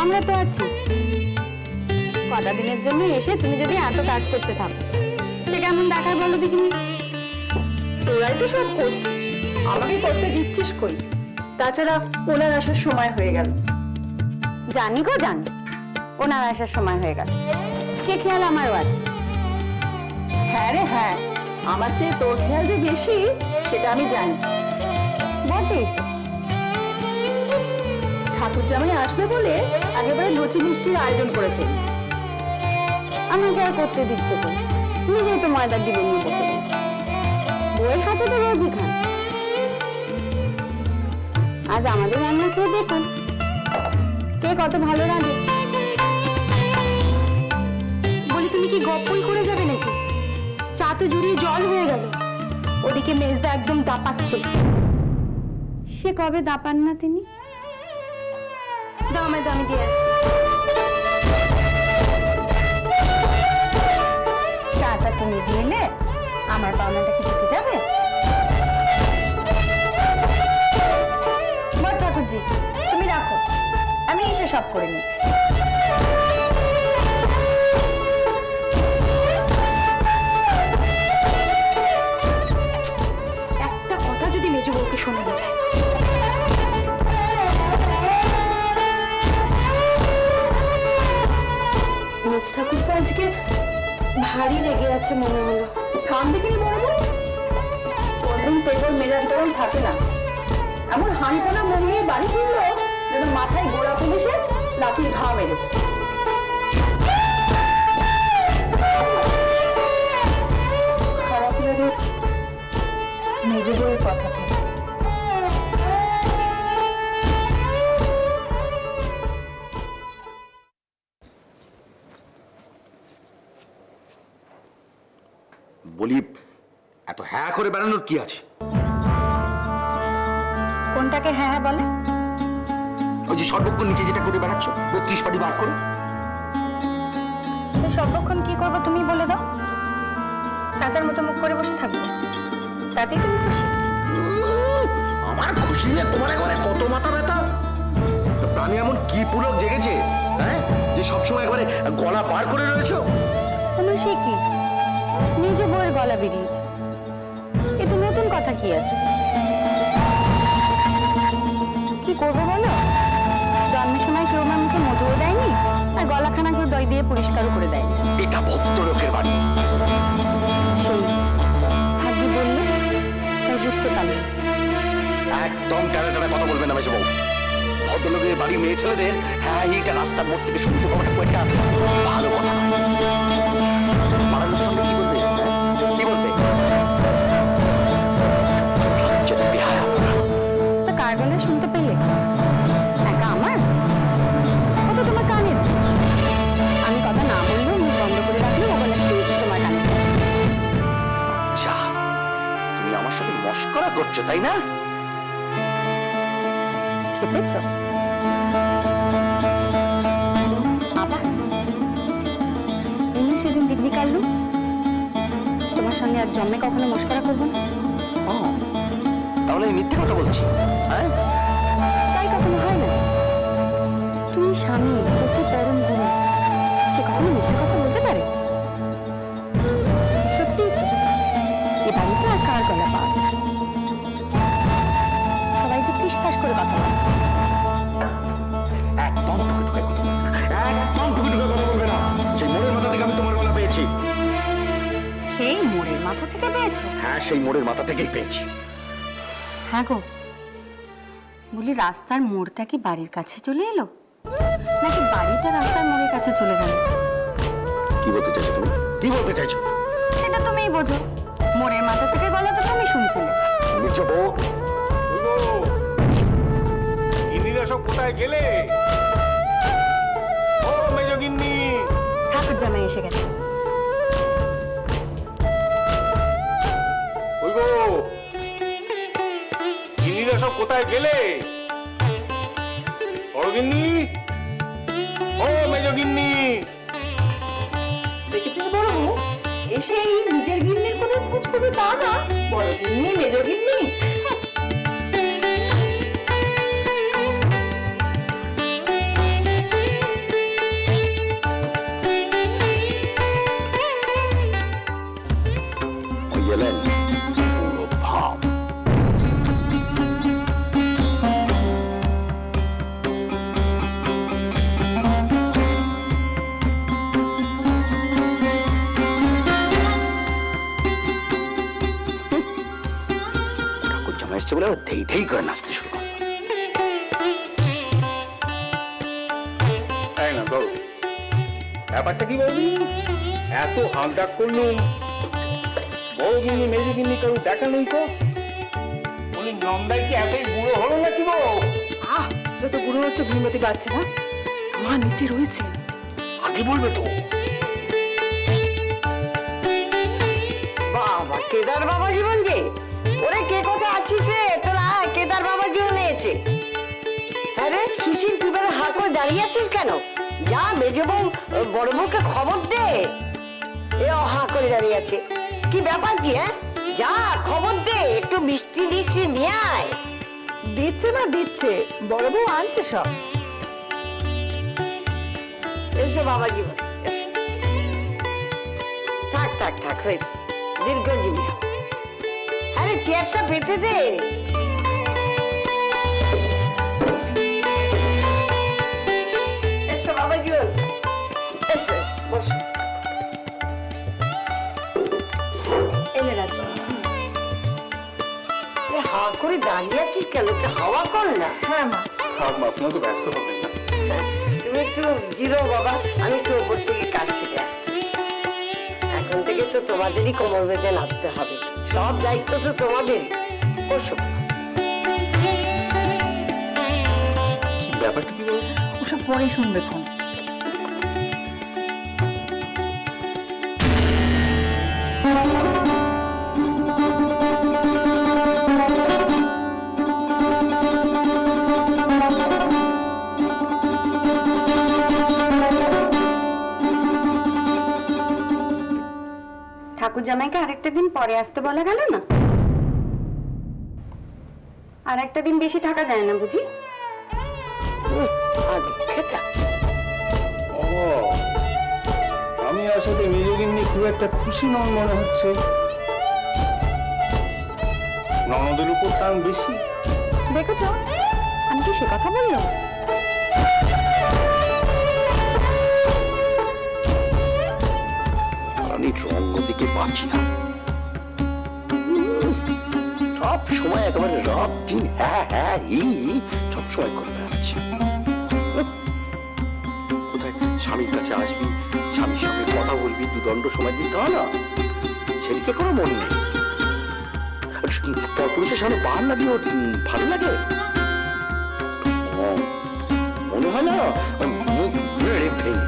আমরা তো আছি। কটা দিনের জন্য এসে তুমি যদি এত কাজ করতে থাকো, সে কেমন দেখায় বলো দেখিনি? তোরাই তো সব করছিস, আমাকে করতে দিচ্ছিস কই? তাছাড়া ওনার আসার সময় হয়ে গেল। জানি গো জানি, ওনার আসার সময় হয়ে গেল, সে খেয়াল আমারও আছে। হ্যাঁ রে হ্যাঁ, আমার চেয়ে তোর খেয়াল যে বেশি সেটা আমি জানি। বটে, ঠাকুর জামাই আসবে বলে একেবারে লুচি মিষ্টির আয়োজন করে ফেলি। আমাকে আর করতে দিচ্ছে তো, নিজেই তো ময়দার ডিবে নিয়ে বসে। বইয়ের হাতে তো রোজই খান, আজ আমাদের রান্না খেয়ে দেখুন কে কত ভালো রাঁধে। বলি তুমি কি গপ্পই করে যাবে নাকি? চা তো জুড়িয়ে জল হয়ে গেল, ওদিকে মেজদা একদম দাপাচ্ছে। সে কবে দাপান না তিনি? দাও আমায়, আমি দিয়ে আসছি। চাটা তুমি দিলে আমার পাওনাটা কি ঢুকে যাবে? বড় ঠাকুরজি, তুমি রাখো, আমি এসে সব করে নিচ্ছি। একটা কথা যদি মেজো বউকে শোনা যায়। মেজ ঠাকুরপো আজকে ভারী লেগে আছে মনে হলো। থাম দেখিনি বলবো, কোনদিন তেবল মেজাজ গরম থাকে না। এমন হাঁড়িপোনা মন নিয়ে বাড়ি ফিরলো যেন মাথায় গোড়া পুলিশে লাঠির ঘা মেরেছে। খারাপ লাগে মেজো বউয়ের কথা। বলি, এত হ্যাঁ করে বেড়ানোর কি আছে? কোনটাকে হ্যাঁ হ্যাঁ বলে? ওই যে সর্বক্ষণ নিচে যেটা করে বেড়াচ্ছ, 32 পাটি বার করে। সর্বক্ষণ কি করবো তুমি বলে দাও? কাঁচার মতো মুখ করে বসে থাকবো, তাতেই তুমি খুশি? আমার খুশি নিয়ে তোমার একবারে কত মাথা ব্যথা। প্রাণী এমন কি পুলক জেগেছে, হ্যাঁ, যে সবসময় একবারে গলা পার করে রয়েছো? তোমার সে কি নিজে বইয়ের গলা বেরিয়েছে, এতে নতুন কথা কি আছে? কি করবো বলো? জন্মের সময় কেউ আমার মুখে মধুও দেয়নি, আর গলাখানা কেউ দই দিয়ে পরিষ্কারও করে দেয়নি। এটা ভদ্রলোকের বাড়ি। সেই ভাগ্যি বললে তাই বুঝতে পারলি। একদম টানা টানা কথা বলবে না মেজো বউ। ভদ্রলোকের বাড়ি মেয়ে ছেলেদের হ্যাঁ এইটা রাস্তার মোড় থেকে শুনতে পাওয়াটা খুব একটা ভালো কথা নয়। পাড়ার লোক সঙ্গে কি বলবে, কি বলবে? বেহায়া আপনারা। তা কার গলায় শুনতে পেলে? একা আমার? ও তো তোমার কানের দোষ। আমি কথা না বললেও মুখ বন্ধ করে রাখলে ও গলা ঠিক তোমার কানে পৌঁছে। আচ্ছা, তুমি আমার সাথে মশকরা করছো তাই না? খেপেছ আবার? এমনি সেদিন দিব্যি কাটলু, তোমার সঙ্গে আর জন্মে কখনো মস্করা করবো না। ও, তাহলে আমি মিথ্যে কথা বলছি? হ্যাঁ, তাই কখনো হয় না। তুমি স্বামী, অতি পরম গুরু, সে কখনো মিথ্যে কথা বলতে পারে? সত্যি তো, এ বাড়িতে আর কার গলা পাওয়া যায়? সবাই যে ফিসফাস করে কথা বলে। একদম টুকে টুকে কথা বলবে না, একদম টুকে টুকে কথা বলবে না। সেই মোড়ের মাথা থেকে আমি তোমার গলা পেয়েছি। সেই মোড়ের মাথা থেকে পেয়েছো? হ্যাঁ, সেই মোড়ের মাথা থেকেই পেয়েছি। হ্যাঁ গো, বলি রাস্তার মোড়টা কি বাড়ির কাছে চলে এলো, নাকি বাড়িটা রাস্তার মোড়ের কাছে চলে গেল? কি বলতে চাইছো তুমি? কি বলতে চাইছো? সেটা তুমিই বোঝো। মোড়ের মাথা থেকে গলা তো তুমি শুনছিলে। মিছো বউ, গিন্নিরা সব কোথায় গেলে? ও মেজো গিন্নি, ঠাকুর জামাই এসে গেছে। ওই গো, গিন্নিরা সব কোথায় গেলে? বড় গিন্নি, ও মেজো গিন্নি। দেখেছিস বড় বউ, এসেই নিজের গিন্নির কোনো খোঁজ খবর তা না, বড় গিন্নি মেজো গিন্নি। ও ধেই ধেই করে নাচতে শুরু করলো। তাই না ধরো, ব্যাপারটা কি বলবি? এত হাঁক ডাক করলুম, বড় গিন্নি মেজো গিন্নি কারো দেখা নেই তো। বলি নন্দাই কি এতই বুড়ো হলো নাকি গো? যত বুড়ো হচ্ছে ঘুমোতে পারছে না, মা নিচে রয়েছে। আগে বলবে তো। বাবা কেদার বাবা জীবন যে ওরে কে কোথায় আছিস রে তোরা? কেদার বাবা জীবন এসে। হ্যাঁ রে সুশীল, তুই বেলা হা করে দাঁড়িয়ে আছিস কেন? যা মেজো বউ বড় বউকে খবর দে। এ হা করে দাঁড়িয়ে আছে, কি ব্যাপার কি? হ্যাঁ যা খবর দে, একটু মিষ্টি মিষ্টি নিয়ে আয়। দিচ্ছে না দিচ্ছে, বড় বউ আনছে সব। এসো বাবা জীবন, এসো। থাক থাক থাক, হয়েছে, দীর্ঘজীবী হও। আরে চেয়ারটা পেতে দে। এসো বাবা জীবন, এসো এসো, বসো। এনে রাজি। হা করে দাঁড়িয়ে আছিস কেন? একটু হাওয়া কর না। হ্যাঁ মা। আপনার তো ব্যস্ত হবেন না। তুমি একটু জিরো বাবা, আমি একটু ওপর থেকে কাজ শিখে আসছি। এখন থেকে তো তোমাদেরই কোমর বেঁধে নাচতে হবে, সব দায়িত্ব তো তোমাদের। বসো। ব্যাপারটা কি বলবো? ওসব পরেই শুনবে খন। ঠাকুর জামাইকে আরেকটা দিন পরে আসতে বলা গেল না? আর একটা দিন বেশি থাকা যায় না বুঝি? ও, আমি আসলে মেজো গিন্নি খুব একটা খুশি নন মনে হচ্ছে। ননদের উপর টান বেশি। দেখেছ, আমি কি সে কথা বললাম? আমি রঙ্গ দিকে পাচ্ছি না, সব সময় একেবারে রব দিন হ্যাঁ হ্যাঁ হি সব সময় করে বেড়াচ্ছি। কোথায় স্বামীর কাছে আসবি, স্বামীর সঙ্গে কথা বলবি, দুদণ্ড সময় দিতে হয় না, সেদিকে কোনো মন নেই। পরপুরুষের সামনে বাহান্ন দিয়ে ওর ভালো লাগে? মনে হয় না মুখ মেরে ভেঙে।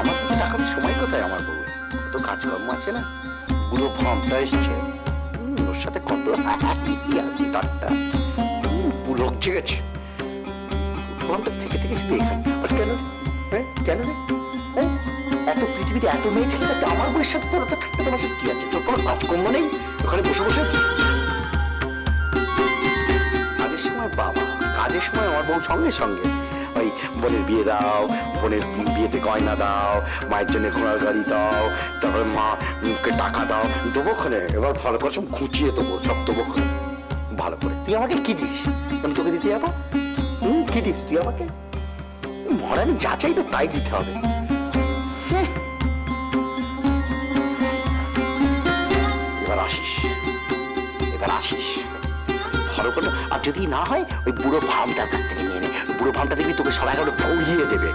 আমার তো টাকার সময় কোথায়? আমার বউ কত কাজকর্ম আছে না, পুরো ফর্মটা এসছে, ওর সাথে কত হাসি ঠাট্টা, পুলক জেগেছে। ফর্মটা থেকে থেকে শুধু এখানে আর কেন রে? কেন রে? এত পৃথিবীতে এত মেয়ে ছেলে থাকতে আমার বউয়ের সাথে তোর থাকতে তোমার সাথে কি আছে? তোর কোনো কাজকর্ম নেই? ওখানে বসে বসে কাজের সময় বাবা, কাজের সময় আমার বউ সঙ্গে সঙ্গে ওই বোনের বিয়ে দাও, বোনের বিয়েতে গয়না দাও, মায়ের জন্য ঘোড়ার গাড়ি দাও, তারপরে মাকে টাকা দাও, দেবোক্ষণে এবার ভালো করে সব ঘুচিয়ে দেবো, সব দেবোক্ষণে ভালো করে। তুই আমাকে কি দিস? আমি তোকে দিতে যাবো? কি দিস তুই আমাকে? মনে আমি যা চাইবে তাই দিতে হবে। এবার আসিস, এবার আসিস ভালো করে। আর যদি না হয় ওই বুড়ো ফার্মটার কাছ থেকে নিয়ে নে, বুড়ো ফার্মটা দেখবি তোকে সবাই করে ভরিয়ে দেবে।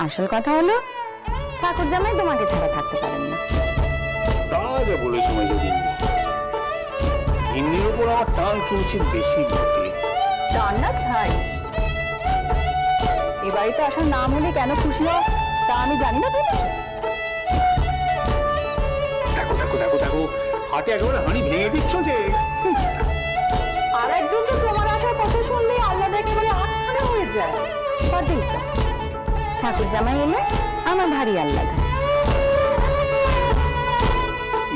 আসল কথা হলো ঠাকুর জামাই তোমাকে ছাড়া থাকতে পারেন না। তা যা বলেছো মেজো গিন্নি, গিন্নির উপর আমার টান কিঞ্চিত বেশি বটে। টান না ছাই। এ বাড়িতে আসার নাম হলে কেন খুশি হও তা আমি জানি না, বুঝেছো? দেখো দেখো দেখো দেখো, হাটে একেবারে হাঁড়ি ভেঙে দিচ্ছ যে। আর একজন তো তোমার আসার কথা শুনলেই আল্লাহ একেবারে আটখানা হয়ে যায়। সঠিক তো, ঠাকুর জামাই এলে আমার ভারী আহ্লাদ।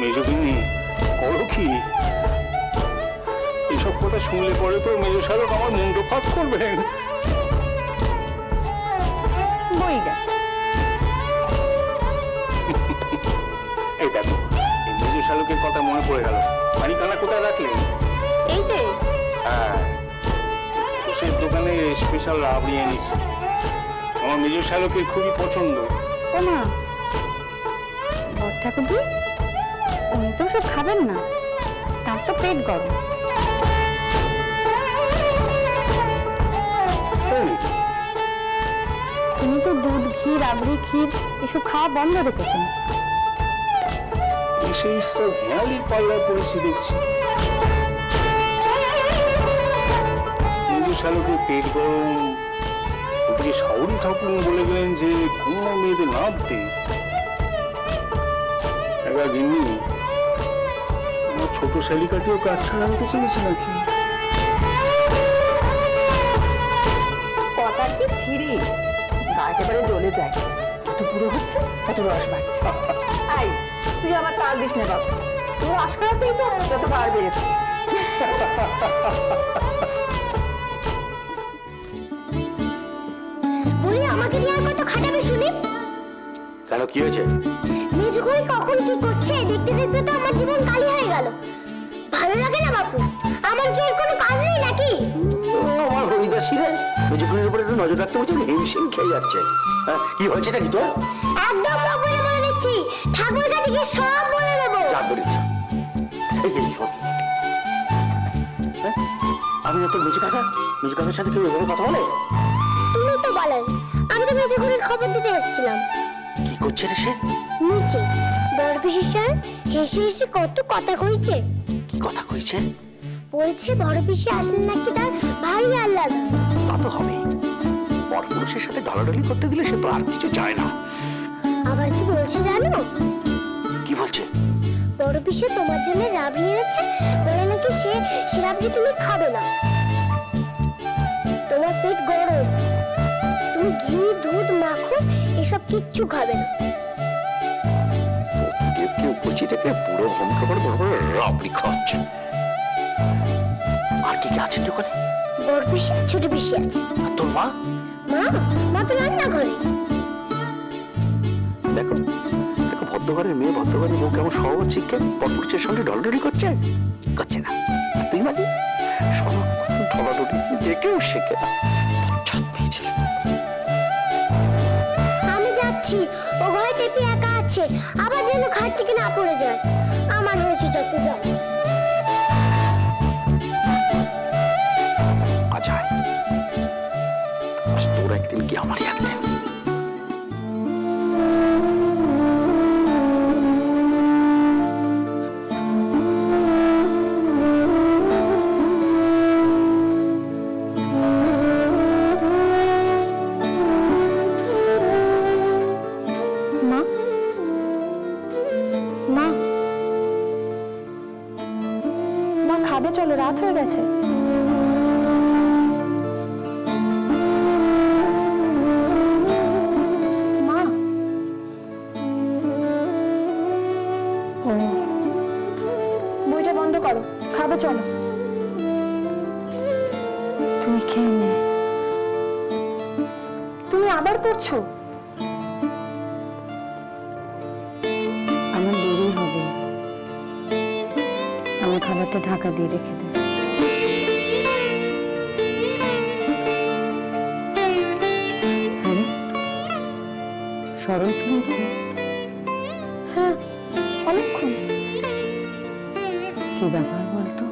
মেজো গিন্নি করো কি? এসব কথা শুনলে পরে তো মেজো সাহেব আমার মুন্ড ফাঁক করবেন। বই গেছে। এই দেখো, এই মেজো শালুকের কথা মনে পড়ে গেল। মানিকানা কোথায় রাখলেন? এই যে হ্যাঁ, ঘোষের দোকানে স্পেশাল রাবড়ি এনেছি, আমার মেজো শালুকের খুবই পছন্দ। ও না, বট ঠাকুরজি, উনি তো সব খাবেন না, তার তো পেট গরম। তিনি তো দুধ, ঘি, রাবড়ি, ক্ষীর এসব খাওয়া বন্ধ রেখেছেন। সেই সব হেয়ালি পাল্লায় পড়েছি দেখছি। শালকে পেট গরম, ওদিকে শাওরি ঠাকুর বলে গেলেন যে কোনো মেয়েদের নামতে একা গিন্নি আমার ছোট শালিকাটিও কাজ ছাড়া হতে চলেছে নাকি? কথা কি ছিঁড়ি, গা একেবারে জ্বলে যায়। যত পুরো হচ্ছে তত রস বাড়ছে। আই, তুই আমার তাল দিস না বাবু, তুই রস করাতেই তো যত বার বেড়েছে। বলি আমাকে দিয়ে আর কত খাটাবে শুনি? কেন, কি হয়েছে? মেজু ঘড়ি কখন কি করছে দেখতে দেখতে তো আমার জীবন কালি হয়ে গেল। ভালো লাগে না বাপু? আমার কি এর কোনো কাজ নেই নাকি? আমার হরিদাসী রে মেজুকুনির উপরে একটু নজর রাখতে বলছে, হিমশিম খেয়ে যাচ্ছে। হ্যাঁ, কি হয়েছে নাকি তোর? একদম বাপুরে বলে দিচ্ছি, ঠাকুর কাছে গিয়ে সব বলে দেবো। যা করিস। এই যে শোন, হ্যাঁ, আমি না তোর মেজু কাকার সাথে কেউ এভাবে কথা বলে? তুমি তো বলেন, আমি তো মেজু ঘড়ির খবর দিতে এসেছিলাম। কি করছে রে সে? নিচে বড় পিসির স্যার হেসে হেসে কত কথা কইছে। কি কথা কইছে? বলছে বড় পিসি আসলে নাকি তার ভারী আহ্লাদ। তা তো হবে, পরপুরুষের সাথে ডলাডলি করতে দিলে সে তো আর কিছু চায় না। আবার কি বলছে জানো? কি বলছে? বড় পিসি তোমার জন্য রাবড়ি এনেছে, বলে নাকি সে রাবড়ি তুমি খাবে না, তোমার পেট গরম, তুমি ঘি, দুধ, মাখন এসব কিচ্ছু খাবে না। কেউ কচিটাকে পুরো ভূমিকা করে বড় বড় রাবড়ি খাচ্ছে। আর কি কি আছে দোকানে? বড় পিসি, ছোট পিসি আছে। আর তোর মা? মা তো রান্না ঘরে। দেখো দেখো, ভদ্রঘরের মেয়ে ভদ্রঘরের বউ কেমন সহজ শিক্ষা পরপুরুষের সঙ্গে ডলাডলি করছে না। আর তুই মানে সারাক্ষণ ডলাডলি দেখেও শেখে না। বচ্চাত মেয়ে ছেলে। আমি যাচ্ছি, ও ঘরে টেপি একা আছে, আবার যেন খাট থেকে না পড়ে যায়। আমার হয়েছে যত যাও। আজ আয়, আজ তোর একদিন কি আমারই একদিন। মা, মা, মা খাবে, চলো, রাত হয়ে গেছে। মা, ও বইটা বন্ধ করো, খাবে চলো। তুমি খেয়ে নে। তুমি আবার পড়ছো? আমার দেরি হবে, আমার খাবারটা ঢাকা দিয়ে রেখে দে। আরে শরৎ হয়েছে? হ্যাঁ, অনেকক্ষণ। কি ব্যাপার বলতো?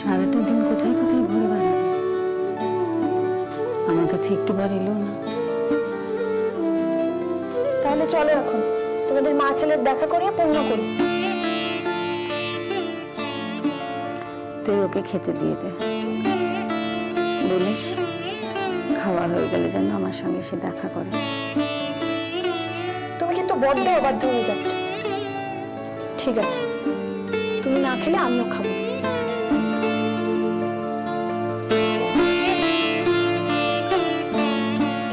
সারাটা দিন কোথায় কোথায় ঘুরে বেড়াবে, আমার কাছে একটিবার এলো না। তাহলে চলো এখন তোমাদের মা ছেলের দেখা করিয়ে পূর্ণ করি। তুই ওকে খেতে দিয়ে দে, বলিস খাওয়া হয়ে গেলে যেন আমার সঙ্গে সে দেখা করে। তুমি কিন্তু বড্ড অবাধ্য হয়ে যাচ্ছ। ঠিক আছে, তুমি না খেলে আমিও খাবো।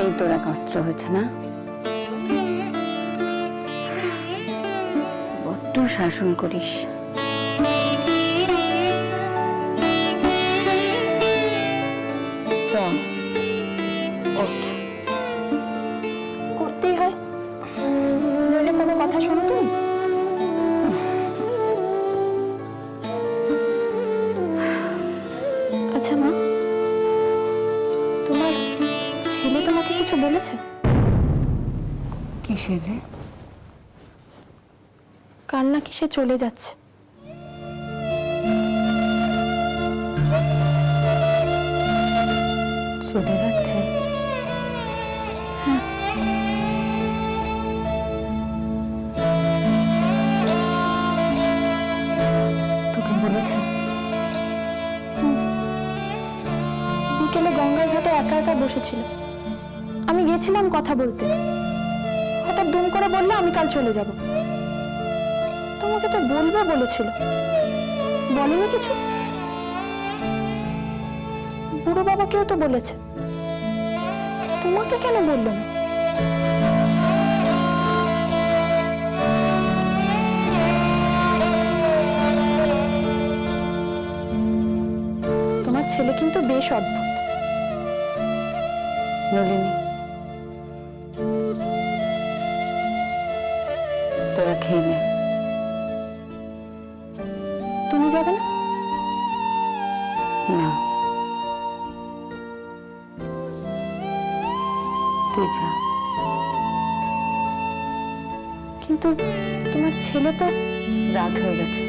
এই তোরা কষ্ট হচ্ছে না? বড্ড শাসন করিস। করতেই হয়, নইলে কোনো কথা শোনো তুমি? আচ্ছা মা, তোমার ছেলে তোমাকে কিছু বলেছে? কিসের রে? কাল নাকি সে চলে যাচ্ছে। চলে যাচ্ছে? তোকে বলেছে? বিকেলে গঙ্গার ঘাটে একা একা বসেছিল, আমি গেছিলাম কথা বলতে। হঠাৎ দুম করে বললে আমি কাল চলে যাব। তোমাকে তো বলবে বলেছিল, বলেনি কিছু। বুড়ো বাবাকেও তো বলেছে, তোমাকে কেন বললো না? তোমার ছেলে কিন্তু বেশ অদ্ভুত। নলিনী, তোরা খেয়ে নে। তুমি যাবে না? না, তুই যা। কিন্তু তোমার ছেলে তো রাত হয়ে গেছে।